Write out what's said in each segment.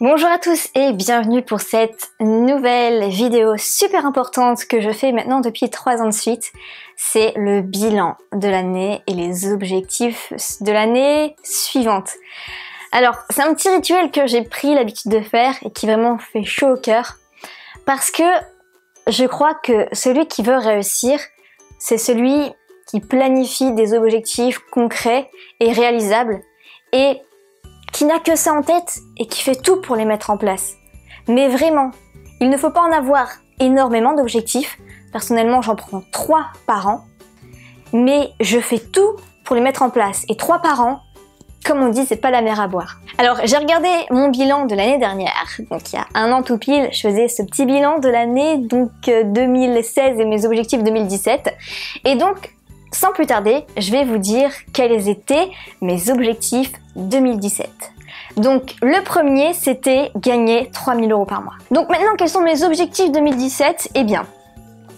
Bonjour à tous et bienvenue pour cette nouvelle vidéo super importante que je fais maintenant depuis 3 ans de suite. C'est le bilan de l'année et les objectifs de l'année suivante. Alors, c'est un petit rituel que j'ai pris l'habitude de faire et qui vraiment fait chaud au cœur. Parce que je crois que celui qui veut réussir, c'est celui qui planifie des objectifs concrets et réalisables et qui n'a que ça en tête et qui fait tout pour les mettre en place. Mais vraiment, il ne faut pas en avoir énormément d'objectifs. Personnellement, j'en prends 3 par an. Mais je fais tout pour les mettre en place. Et 3 par an, comme on dit, c'est pas la mer à boire. Alors, j'ai regardé mon bilan de l'année dernière. Donc, il y a 1 an tout pile, je faisais ce petit bilan de l'année 2016 et mes objectifs 2017. Et donc, sans plus tarder, je vais vous dire quels étaient mes objectifs 2017. Donc le premier, c'était gagner 3 000 € par mois. Donc maintenant, quels sont mes objectifs 2017? Eh bien,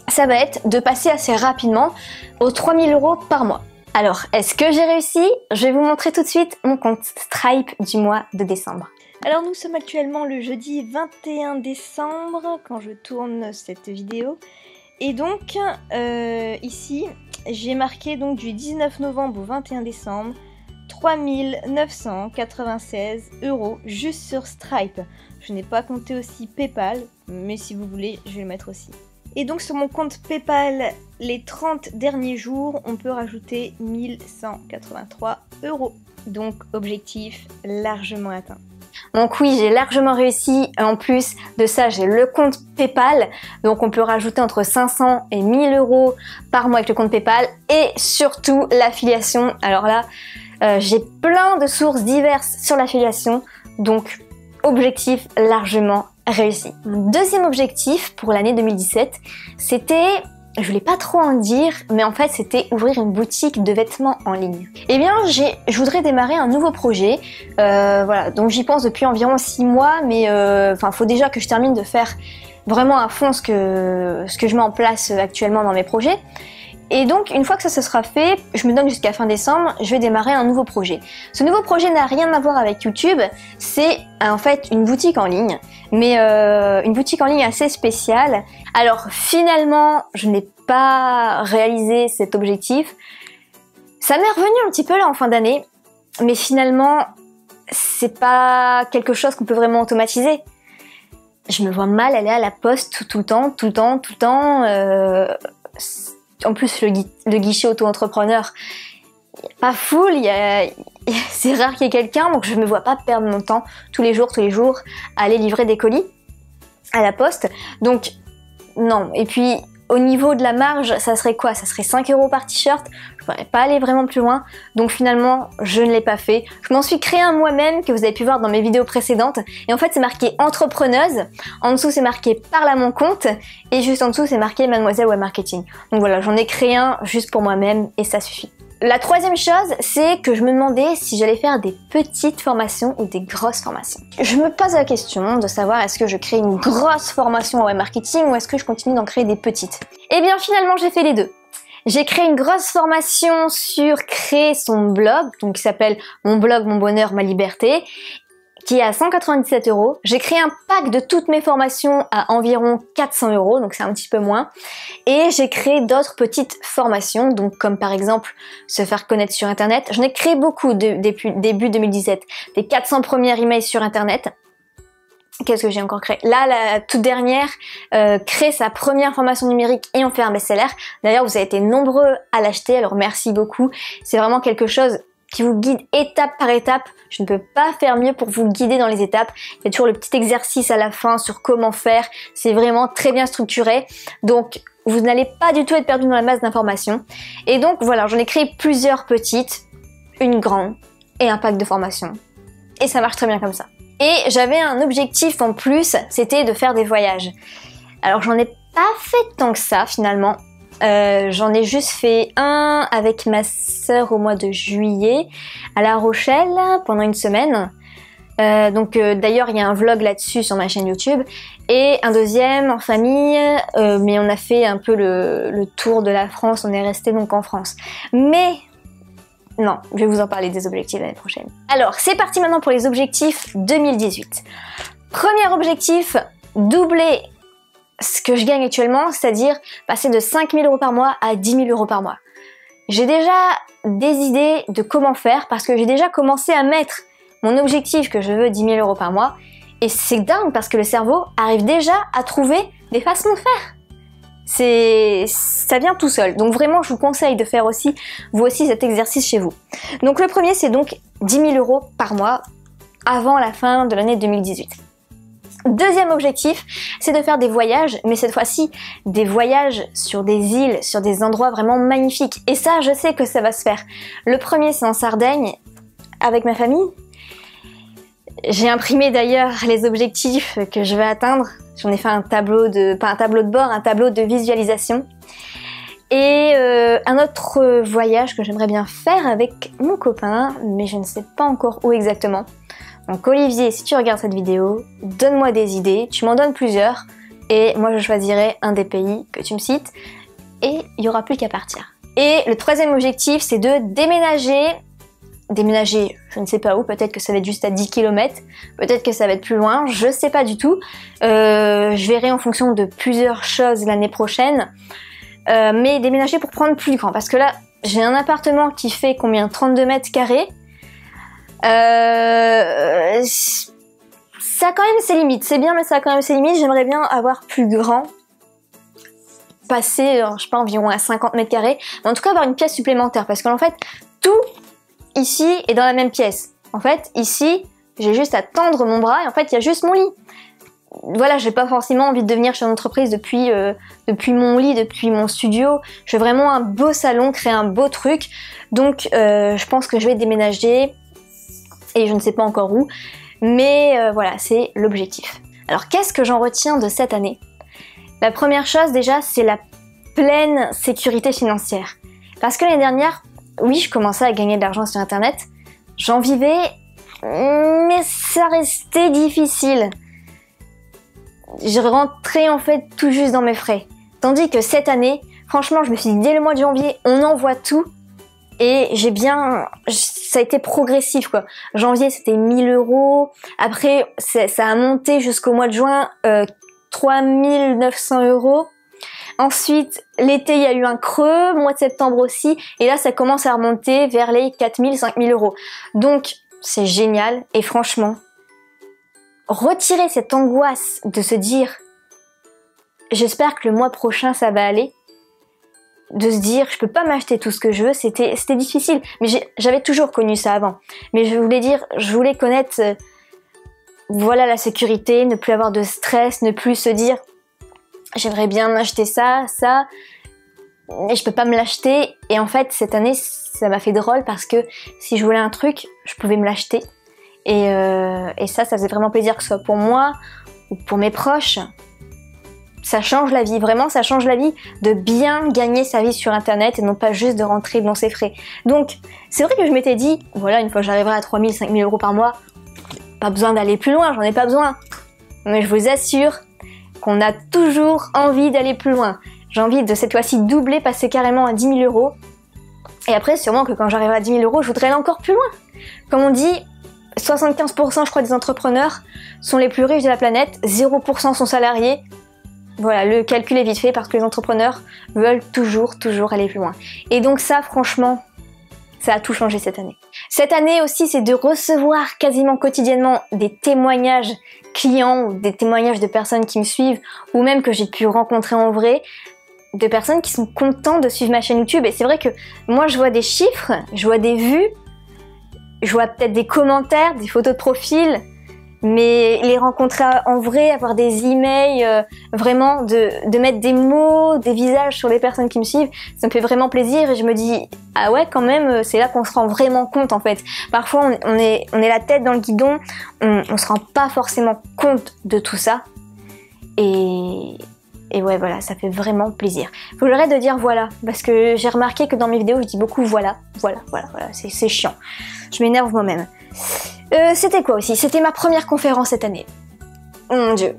ça va être de passer assez rapidement aux 3 000 € par mois. Alors, est-ce que j'ai réussi? Je vais vous montrer tout de suite mon compte Stripe du mois de décembre. Alors nous sommes actuellement le jeudi 21 décembre quand je tourne cette vidéo. Et donc, ici, j'ai marqué donc du 19 novembre au 21 décembre 3 996 € juste sur Stripe. Je n'ai pas compté aussi PayPal, mais si vous voulez, je vais le mettre aussi. Et donc sur mon compte PayPal, les 30 derniers jours, on peut rajouter 1183 €. Donc objectif largement atteint. Donc oui, j'ai largement réussi. En plus de ça, j'ai le compte PayPal. Donc on peut rajouter entre 500 et 1000 € par mois avec le compte PayPal. Et surtout l'affiliation. Alors là, j'ai plein de sources diverses sur l'affiliation. Donc objectif largement réussi. Mon deuxième objectif pour l'année 2017, c'était... Je voulais pas trop en dire, mais en fait c'était ouvrir une boutique de vêtements en ligne. Eh bien, je voudrais démarrer un nouveau projet, voilà, donc j'y pense depuis environ 6 mois, mais faut déjà que je termine de faire vraiment à fond ce que je mets en place actuellement dans mes projets. Et donc, une fois que ça se sera fait, je me donne jusqu'à fin décembre, je vais démarrer un nouveau projet. Ce nouveau projet n'a rien à voir avec YouTube, c'est en fait une boutique en ligne, mais une boutique en ligne assez spéciale. Alors finalement, je n'ai pas réalisé cet objectif. Ça m'est revenu un petit peu là en fin d'année, mais finalement, c'est pas quelque chose qu'on peut vraiment automatiser. Je me vois mal aller à la poste tout le temps. En plus, le guichet auto-entrepreneur, pas full, c'est rare qu'il y ait quelqu'un, donc je me vois pas perdre mon temps tous les jours à aller livrer des colis à la poste. Donc, non. Et puis, au niveau de la marge, ça serait quoi? Ça serait 5 € par t-shirt. Je pourrais pas aller vraiment plus loin. Donc finalement, je ne l'ai pas fait. Je m'en suis créé un moi-même que vous avez pu voir dans mes vidéos précédentes. Et en fait, c'est marqué entrepreneuse. En dessous, c'est marqué parle à mon compte. Et juste en dessous, c'est marqué mademoiselle web marketing. Donc voilà, j'en ai créé un juste pour moi-même et ça suffit. La troisième chose, c'est que je me demandais si j'allais faire des petites formations ou des grosses formations. Je me pose la question de savoir est-ce que je crée une grosse formation en web marketing ou est-ce que je continue d'en créer des petites. Eh bien finalement j'ai fait les deux. J'ai créé une grosse formation sur créer son blog, donc qui s'appelle Mon blog, mon bonheur, ma liberté, qui est à 197 €. J'ai créé un pack de toutes mes formations à environ 400 €, donc c'est un petit peu moins. Et j'ai créé d'autres petites formations, donc comme par exemple se faire connaître sur internet. J'en ai créé beaucoup depuis début 2017. Les 400 premiers emails sur internet. Qu'est-ce que j'ai encore créé? Là, la toute dernière, créer sa première formation numérique et en faire un best-seller. D'ailleurs, vous avez été nombreux à l'acheter, alors merci beaucoup. C'est vraiment quelque chose qui vous guide étape par étape. Je ne peux pas faire mieux pour vous guider dans les étapes. Il y a toujours le petit exercice à la fin sur comment faire. C'est vraiment très bien structuré. Donc, vous n'allez pas du tout être perdu dans la masse d'informations. Et donc, voilà, j'en ai créé plusieurs petites, une grande et un pack de formation. Et ça marche très bien comme ça. Et j'avais un objectif en plus, c'était de faire des voyages. Alors, j'en ai pas fait tant que ça, finalement. J'en ai juste fait un avec ma sœur au mois de juillet à La Rochelle pendant une semaine. D'ailleurs il y a un vlog là-dessus sur ma chaîne YouTube et un deuxième en famille, mais on a fait un peu le tour de la France, on est resté donc en France. Mais Non, je vais vous en parler des objectifs l'année prochaine. Alors, c'est parti maintenant pour les objectifs 2018. Premier objectif, doubler ce que je gagne actuellement, c'est-à-dire passer de 5 000 € par mois à 10 000 € par mois. J'ai déjà des idées de comment faire parce que j'ai déjà commencé à mettre mon objectif que je veux 10 000 € par mois et c'est dingue parce que le cerveau arrive déjà à trouver des façons de faire. Ça vient tout seul. Donc vraiment, je vous conseille de faire aussi, vous aussi, cet exercice chez vous. Donc le premier, c'est donc 10 000 € par mois avant la fin de l'année 2018. Deuxième objectif, c'est de faire des voyages, mais cette fois-ci, des voyages sur des îles, sur des endroits vraiment magnifiques. Et ça, je sais que ça va se faire. Le premier, c'est en Sardaigne, avec ma famille. J'ai imprimé d'ailleurs les objectifs que je vais atteindre. J'en ai fait un tableau pas un tableau de bord, un tableau de visualisation. Et un autre voyage que j'aimerais bien faire avec mon copain, mais je ne sais pas encore où exactement. Donc Olivier, si tu regardes cette vidéo, donne-moi des idées, tu m'en donnes plusieurs, et moi je choisirai un des pays que tu me cites, et il n'y aura plus qu'à partir. Et le troisième objectif, c'est de déménager. Déménager, je ne sais pas où, peut-être que ça va être juste à 10 km, peut-être que ça va être plus loin, je sais pas du tout. Je verrai en fonction de plusieurs choses l'année prochaine, mais déménager pour prendre plus grand, parce que là, j'ai un appartement qui fait combien? 32 mètres carrés. Ça a quand même ses limites, c'est bien mais ça a quand même ses limites, j'aimerais bien avoir plus grand, passer, je sais pas, environ à 50 mètres carrés, mais en tout cas avoir une pièce supplémentaire, parce qu'en fait, tout ici est dans la même pièce. En fait, ici, j'ai juste à tendre mon bras et en fait, il y a juste mon lit. Voilà, j'ai pas forcément envie de devenir chef d'entreprise depuis mon lit, depuis mon studio. Je veux vraiment un beau salon, créer un beau truc, donc je pense que je vais déménager. Et je ne sais pas encore où, mais voilà, c'est l'objectif. Alors qu'est-ce que j'en retiens de cette année? La première chose déjà, c'est la pleine sécurité financière. Parce que l'année dernière, oui, je commençais à gagner de l'argent sur internet, j'en vivais, mais ça restait difficile. Je rentrais en fait tout juste dans mes frais. Tandis que cette année, franchement, je me suis dit dès le mois de janvier, on envoie tout. Et ça a été progressif quoi. Janvier c'était 1 000 €, après ça a monté jusqu'au mois de juin 3 900 €. Ensuite l'été il y a eu un creux, mois de septembre aussi, et là ça commence à remonter vers les 4 000, 5 000 €. Donc c'est génial et franchement, retirer cette angoisse de se dire j'espère que le mois prochain ça va aller, de se dire je peux pas m'acheter tout ce que je veux, c'était difficile, mais j'avais toujours connu ça avant, mais je voulais connaître voilà la sécurité, ne plus avoir de stress, ne plus se dire j'aimerais bien m'acheter ça, et je peux pas me l'acheter. Et en fait cette année ça m'a fait drôle parce que si je voulais un truc je pouvais me l'acheter, et ça faisait vraiment plaisir, que ce soit pour moi ou pour mes proches. Ça change la vie, vraiment ça change la vie de bien gagner sa vie sur internet et non pas juste de rentrer dans ses frais. Donc c'est vrai que je m'étais dit, voilà, une fois que j'arriverai à 3 000, 5 000 € par mois, pas besoin d'aller plus loin, j'en ai pas besoin. Mais je vous assure qu'on a toujours envie d'aller plus loin. J'ai envie de cette fois-ci doubler, passer carrément à 10 000 €. Et après sûrement que quand j'arriverai à 10 000 €, je voudrais aller encore plus loin. Comme on dit, 75% je crois des entrepreneurs sont les plus riches de la planète, 0% sont salariés. Voilà, le calcul est vite fait parce que les entrepreneurs veulent toujours aller plus loin. Et donc ça, franchement, ça a tout changé cette année. Cette année aussi, c'est de recevoir quasiment quotidiennement des témoignages clients ou des témoignages de personnes qui me suivent ou même que j'ai pu rencontrer en vrai, de personnes qui sont contentes de suivre ma chaîne YouTube. Et c'est vrai que moi, je vois des chiffres, je vois des vues, je vois peut-être des commentaires, des photos de profil, mais les rencontrer en vrai, avoir des emails, vraiment de mettre des mots, des visages sur les personnes qui me suivent, ça me fait vraiment plaisir et je me dis ah ouais quand même, c'est là qu'on se rend vraiment compte en fait. Parfois on est la tête dans le guidon, on se rend pas forcément compte de tout ça et ouais voilà, ça fait vraiment plaisir. Faut que j'arrête de dire voilà, parce que j'ai remarqué que dans mes vidéos je dis beaucoup voilà, c'est chiant. Je m'énerve moi-même. C'était quoi aussi? C'était ma première conférence cette année. Mon Dieu.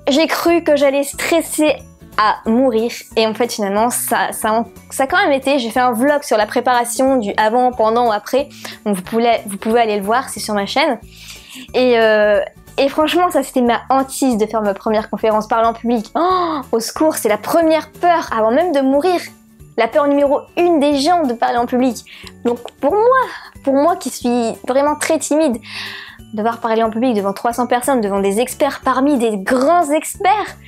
J'ai cru que j'allais stresser à mourir. Et en fait finalement ça a quand même été. J'ai fait un vlog sur la préparation du avant, pendant ou après. Donc vous pouvez aller le voir, c'est sur ma chaîne. Et franchement ça c'était ma hantise de faire ma première conférence, parler en public. Oh, au secours, c'est la première peur avant même de mourir. La peur numéro 1 des gens de parler en public. Donc pour moi qui suis vraiment très timide, devoir parler en public devant 300 personnes, devant des experts parmi des grands experts,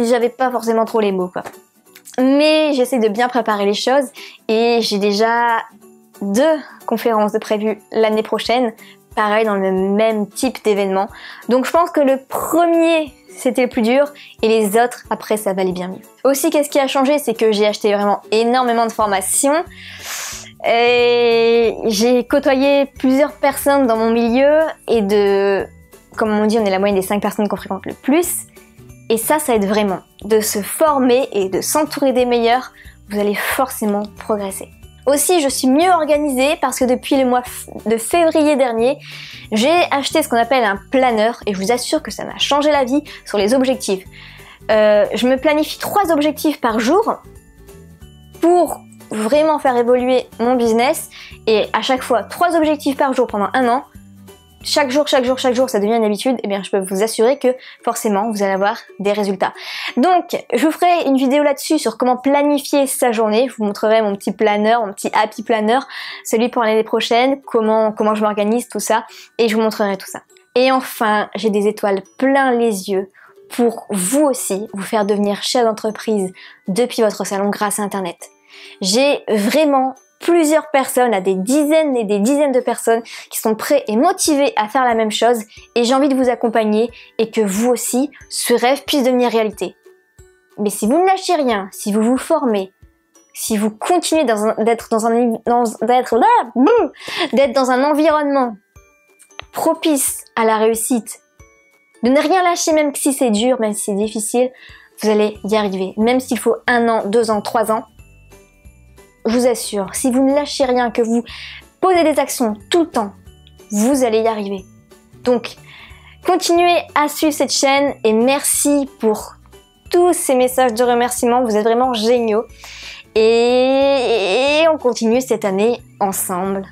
j'avais pas forcément trop les mots quoi. Mais j'essaie de bien préparer les choses et j'ai déjà 2 conférences de prévues l'année prochaine, pareil dans le même type d'événement. Donc je pense que le premier c'était le plus dur et les autres après ça valait bien mieux. Aussi qu'est-ce qui a changé, c'est que j'ai acheté vraiment énormément de formations et j'ai côtoyé plusieurs personnes dans mon milieu et comme on dit, on est la moyenne des 5 personnes qu'on fréquente le plus. Et ça aide vraiment de se former et de s'entourer des meilleurs. Vous allez forcément progresser. Aussi, je suis mieux organisée parce que depuis le mois de février dernier, j'ai acheté ce qu'on appelle un planeur et je vous assure que ça m'a changé la vie sur les objectifs. Je me planifie 3 objectifs par jour pour vraiment faire évoluer mon business et à chaque fois 3 objectifs par jour pendant 1 an. Chaque jour, ça devient une habitude, et bien je peux vous assurer que forcément vous allez avoir des résultats. Donc je vous ferai une vidéo là-dessus sur comment planifier sa journée. Je vous montrerai mon petit planeur, mon petit happy planner, celui pour l'année prochaine, comment je m'organise, tout ça, et je vous montrerai tout ça. Et enfin, j'ai des étoiles plein les yeux pour vous aussi vous faire devenir chef d'entreprise depuis votre salon grâce à Internet. J'ai vraiment plusieurs personnes, à des dizaines et des dizaines de personnes qui sont prêts et motivés à faire la même chose et j'ai envie de vous accompagner et que vous aussi, ce rêve puisse devenir réalité. Mais si vous ne lâchez rien, si vous vous formez, si vous continuez d'être dans un environnement propice à la réussite, de ne rien lâcher même si c'est dur, même si c'est difficile, vous allez y arriver. Même s'il faut 1 an, 2 ans, 3 ans, je vous assure, si vous ne lâchez rien, que vous posez des actions tout le temps, vous allez y arriver. Donc, continuez à suivre cette chaîne et merci pour tous ces messages de remerciement. Vous êtes vraiment géniaux. Et on continue cette année ensemble.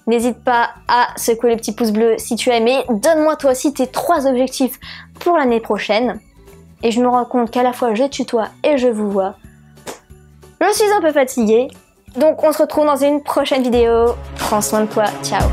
N'hésite pas à secouer le petit pouce bleu si tu as aimé. Donne-moi toi aussi tes 3 objectifs pour l'année prochaine. Et je me rends compte qu'à la fois je tutoie et je vous vois. Je suis un peu fatiguée, donc on se retrouve dans une prochaine vidéo. Prends soin de toi, ciao.